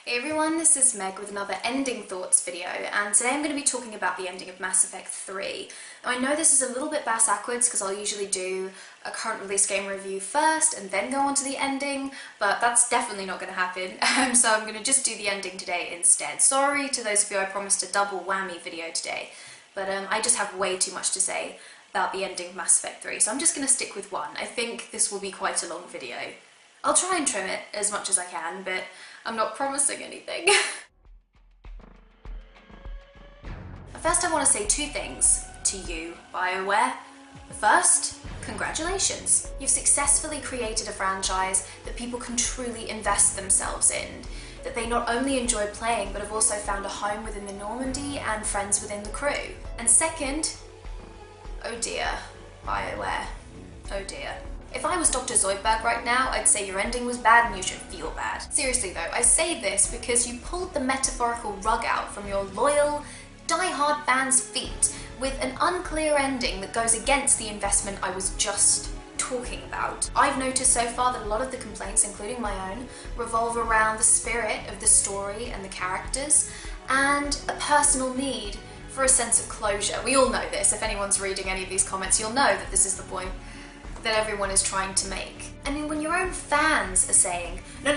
Hey everyone, this is Meg with another Ending Thoughts video, and today I'm going to be talking about the ending of Mass Effect 3. Now, I know this is a little bit backwards because I'll usually do a current release game review first and then go on to the ending, but that's definitely not going to happen, so I'm going to just do the ending today instead. Sorry to those of you I promised a double whammy video today, but I just have way too much to say about the ending of Mass Effect 3, so I'm just going to stick with one. I think this will be quite a long video. I'll try and trim it as much as I can, but I'm not promising anything. First, I want to say two things to you, BioWare. First, congratulations. You've successfully created a franchise that people can truly invest themselves in, that they not only enjoy playing, but have also found a home within the Normandy and friends within the crew. And second, oh dear, BioWare, oh dear. If I was Dr. Zoidberg right now, I'd say your ending was bad and you should feel bad. Seriously though, I say this because you pulled the metaphorical rug out from your loyal, die-hard fans' feet with an unclear ending that goes against the investment I was just talking about. I've noticed so far that a lot of the complaints, including my own, revolve around the spirit of the story and the characters, and a personal need for a sense of closure. We all know this. If anyone's reading any of these comments, you'll know that this is the point that everyone is trying to make. I mean, when your own fans are saying, no,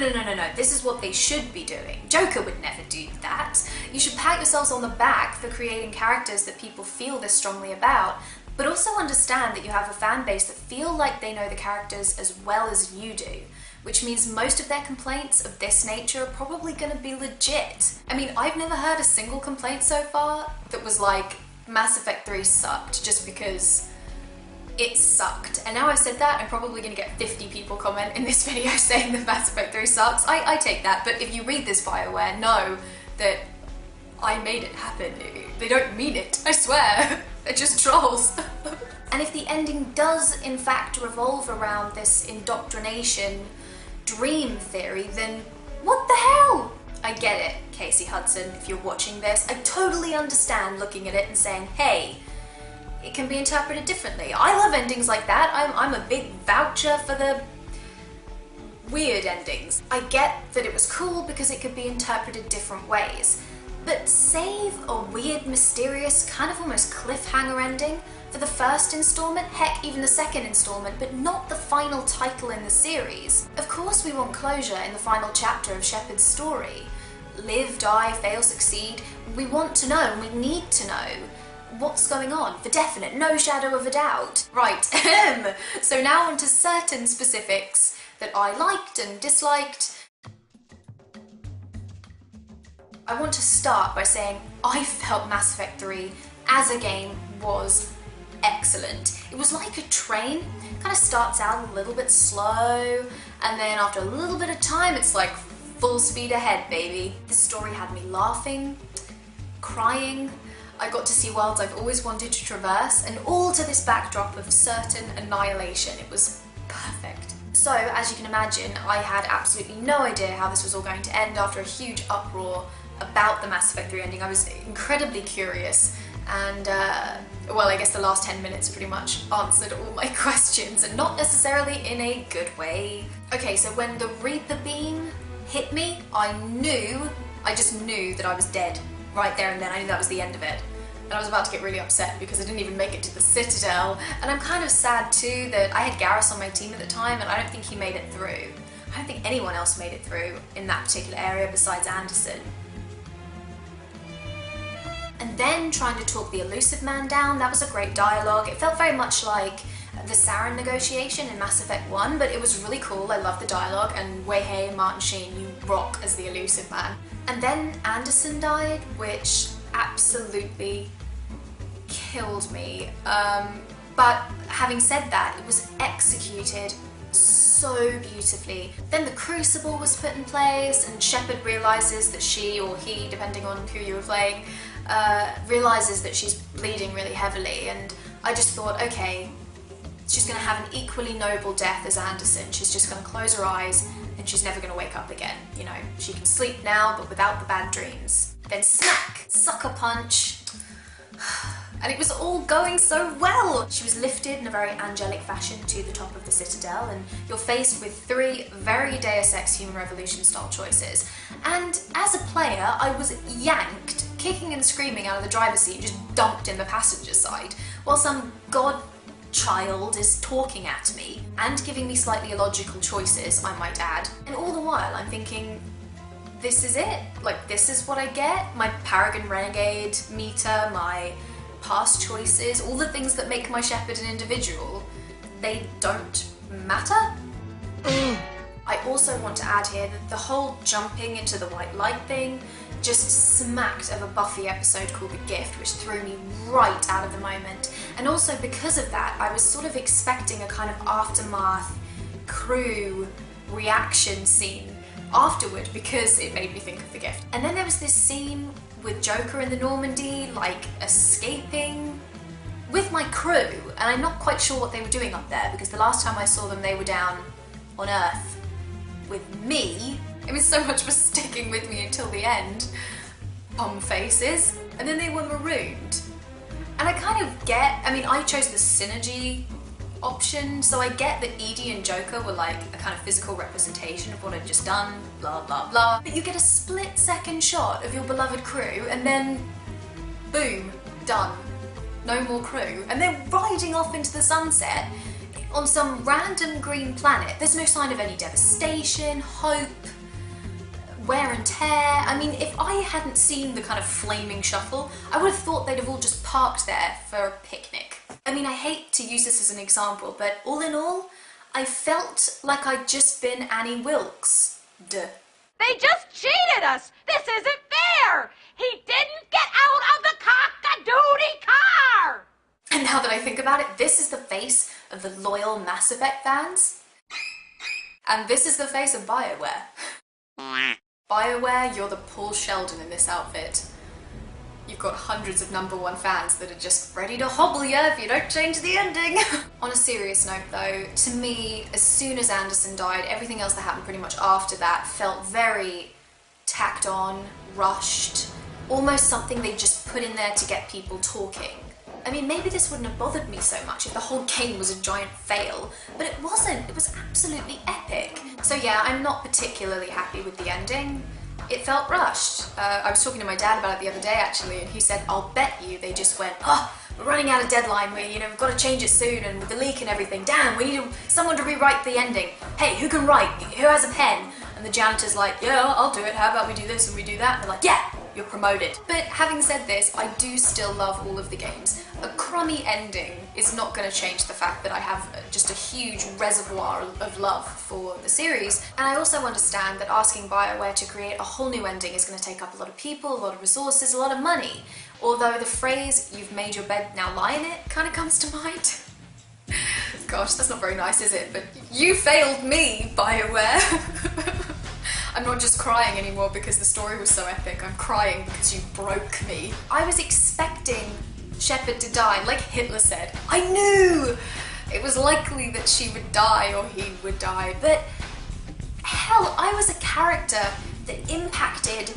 this is what they should be doing. Joker would never do that. You should pat yourselves on the back for creating characters that people feel this strongly about, but also understand that you have a fan base that feel like they know the characters as well as you do, which means most of their complaints of this nature are probably going to be legit. I mean, I've never heard a single complaint so far that was like, Mass Effect 3 sucked just because it sucked. And now I've said that, I'm probably going to get 50 people comment in this video saying that Mass Effect 3 sucks. I take that, but if you read this, BioWare, know that I made it happen. They don't mean it, I swear. They're just trolls. And if the ending does in fact revolve around this indoctrination dream theory, then what the hell? I get it, Casey Hudson, if you're watching this. I totally understand looking at it and saying, hey, it can be interpreted differently. I love endings like that. I'm a big voucher for the weird endings. I get that it was cool because it could be interpreted different ways, but save a weird, mysterious, kind of almost cliffhanger ending for the first installment, heck, even the second installment, but not the final title in the series. Of course we want closure in the final chapter of Shepard's story. Live, die, fail, succeed. We want to know, and we need to know what's going on, for definite, no shadow of a doubt. Right, so now on to certain specifics that I liked and disliked. I want to start by saying I felt Mass Effect 3 as a game was excellent. It was like a train, kind of starts out a little bit slow, and then after a little bit of time it's like full speed ahead, baby. This story had me laughing, crying. I got to see worlds I've always wanted to traverse, and all to this backdrop of certain annihilation. It was perfect. So, as you can imagine, I had absolutely no idea how this was all going to end after a huge uproar about the Mass Effect 3 ending. I was incredibly curious, and well, I guess the last 10 minutes pretty much answered all my questions, and not necessarily in a good way. Okay, so when the read the beam hit me, I just knew that I was dead. Right there and then, I knew that was the end of it. And I was about to get really upset because I didn't even make it to the Citadel. And I'm kind of sad too that I had Garrus on my team at the time and I don't think he made it through. I don't think anyone else made it through in that particular area besides Anderson. And then trying to talk the Elusive Man down, that was a great dialogue. It felt very much like the Saren negotiation in Mass Effect 1, but it was really cool. I loved the dialogue, and Weihei and Martin Sheen, you rock as the Elusive Man. And then Anderson died, which absolutely killed me. But having said that, it was executed so beautifully. Then the Crucible was put in place, and Shepard realizes that she, or he, depending on who you were playing, realizes that she's bleeding really heavily, and I just thought, okay, she's going to have an equally noble death as Anderson. She's just going to close her eyes and she's never going to wake up again. You know, she can sleep now, but without the bad dreams. Then smack! Sucker punch. and it was all going so well. She was lifted in a very angelic fashion to the top of the Citadel, and you're faced with 3 very Deus Ex Human Revolution style choices. And as a player, I was yanked, kicking and screaming out of the driver's seat, just dumped in the passenger side, while some godchild is talking at me and giving me slightly illogical choices, I might add. And all the while I'm thinking, this is it? Like, this is what I get? My Paragon Renegade meter, my past choices, all the things that make my Shepard an individual, they don't matter? I also want to add here that the whole jumping into the white light thing just smacked of a Buffy episode called The Gift, which threw me right out of the moment. And also because of that, I was sort of expecting a kind of aftermath crew reaction scene afterward because it made me think of The Gift. And then there was this scene with Joker in the Normandy, like escaping with my crew, and I'm not quite sure what they were doing up there because the last time I saw them they were down on Earth with me. I mean, so much for sticking with me until the end, bum faces. And then they were marooned. And I kind of get, I mean, I chose the synergy option, so I get that Edie and Joker were like a kind of physical representation of what I'd just done, blah blah blah. But you get a split-second shot of your beloved crew and then boom, done. No more crew. And they're riding off into the sunset on some random green planet. There's no sign of any devastation, hope, wear and tear. I mean, if I hadn't seen the kind of flaming shuttle, I would have thought they'd have all just parked there for a picnic. I mean, I hate to use this as an example, but all in all, I felt like I'd just been Annie Wilkes. Duh. They just cheated us! This isn't fair! He didn't get out of the cock-a-doodie car! And now that I think about it, this is the face of the loyal Mass Effect fans. And this is the face of BioWare. BioWare, you're the Paul Sheldon in this outfit. You've got hundreds of #1 fans that are just ready to hobble you if you don't change the ending. On a serious note though, to me, as soon as Anderson died, everything else that happened pretty much after that felt very tacked on, rushed, almost something they just put in there to get people talking. I mean, maybe this wouldn't have bothered me so much if the whole game was a giant fail, but it wasn't. It was absolutely epic. So yeah, I'm not particularly happy with the ending. It felt rushed. I was talking to my dad about it the other day actually, and he said, I'll bet you they just went, oh, we're running out of deadline, we've got to change it soon, and with the leak and everything, damn, we need someone to rewrite the ending. Hey, who can write? Who has a pen? And the janitor's like, yeah, I'll do it, how about we do this and we do that? And they're like, yeah, you're promoted. But having said this, I do still love all of the games. A crummy ending is not going to change the fact that I have just a huge reservoir of love for the series. And I also understand that asking BioWare to create a whole new ending is going to take up a lot of people, a lot of resources, a lot of money. Although the phrase, you've made your bed, now lie in it, kind of comes to mind. Gosh, that's not very nice, is it? But you failed me, BioWare. I'm not just crying anymore because the story was so epic, I'm crying because you broke me. I was expecting Shepard to die, like Hitler said. I knew it was likely that she would die or he would die, but hell, I was a character that impacted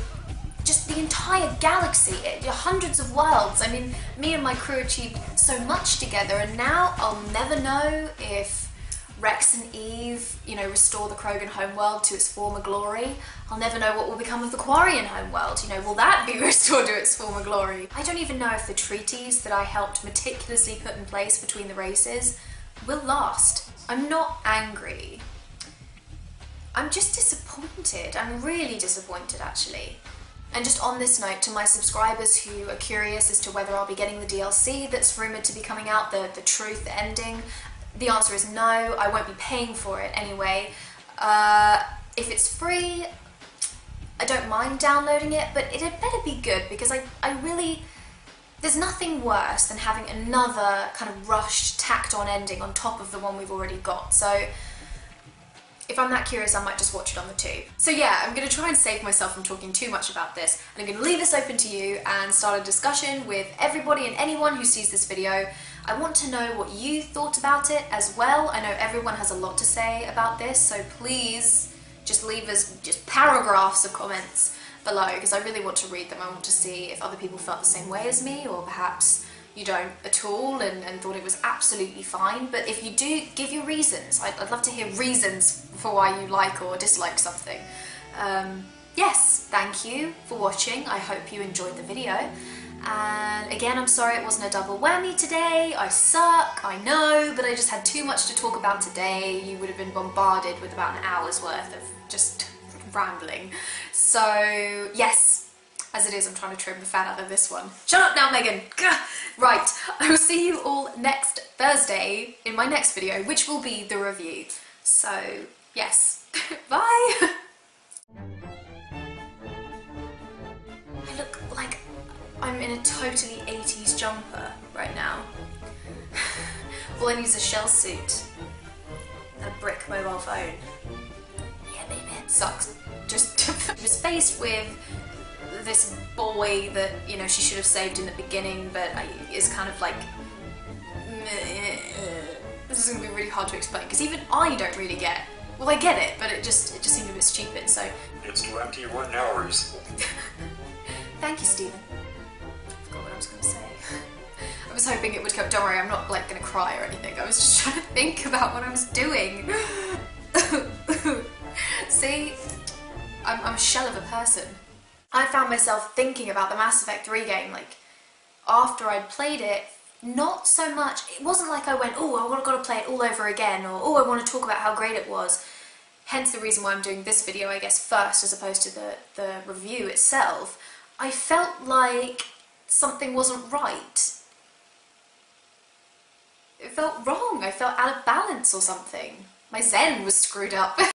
just the entire galaxy, hundreds of worlds. I mean, me and my crew achieved so much together, and now I'll never know if Rex and Eve, restore the Krogan homeworld to its former glory. I'll never know what will become of the Quarian homeworld. Will that be restored to its former glory? I don't even know if the treaties that I helped meticulously put in place between the races will last. I'm not angry. I'm just disappointed. I'm really disappointed, actually. And just on this note, to my subscribers who are curious as to whether I'll be getting the DLC that's rumoured to be coming out, the truth ending, the answer is no. I won't be paying for it anyway. If it's free, I don't mind downloading it, but it had better be good because I really... There's nothing worse than having another kind of rushed, tacked on ending on top of the one we've already got. So if I'm that curious, I might just watch it on the tube. So yeah, I'm going to try and save myself from talking too much about this, and I'm going to leave this open to you and start a discussion with everybody and anyone who sees this video. I want to know what you thought about it as well. I know everyone has a lot to say about this, so please just leave us just paragraphs of comments below because I really want to read them. I want to see if other people felt the same way as me, or perhaps you don't at all and thought it was absolutely fine. But if you do, give your reasons. I'd love to hear reasons for why you like or dislike something. Yes, thank you for watching. I hope you enjoyed the video. And again, I'm sorry it wasn't a double whammy today. I suck, I know, but I just had too much to talk about today. You would have been bombarded with about an hour's worth of just rambling. So yes, as it is, I'm trying to trim the fat out of this one. Shut up now, Megan! Gah! Right, I will see you all next Thursday in my next video, which will be the review. So yes, bye! I look like I'm in a totally 80s jumper right now. All I need is a shell suit and a brick mobile phone. Yeah, baby. It sucks. Just was faced with this boy that, you know, she should have saved in the beginning, but is kind of like... This is going to be really hard to explain, because even I don't really get... Well, I get it, but it just seemed a bit stupid, so... It's 21 hours. Thank you, Stephen. I forgot what I was going to say. I was hoping it would go... Don't worry, I'm not, like, going to cry or anything. I was just trying to think about what I was doing. See? I'm a shell of a person. I found myself thinking about the Mass Effect 3 game, like, after I'd played it, not so much... It wasn't like I went, oh, I've got to play it all over again, or, oh, I want to talk about how great it was. Hence the reason why I'm doing this video, I guess, first, as opposed to the review itself. I felt like something wasn't right. It felt wrong. I felt out of balance or something. My zen was screwed up.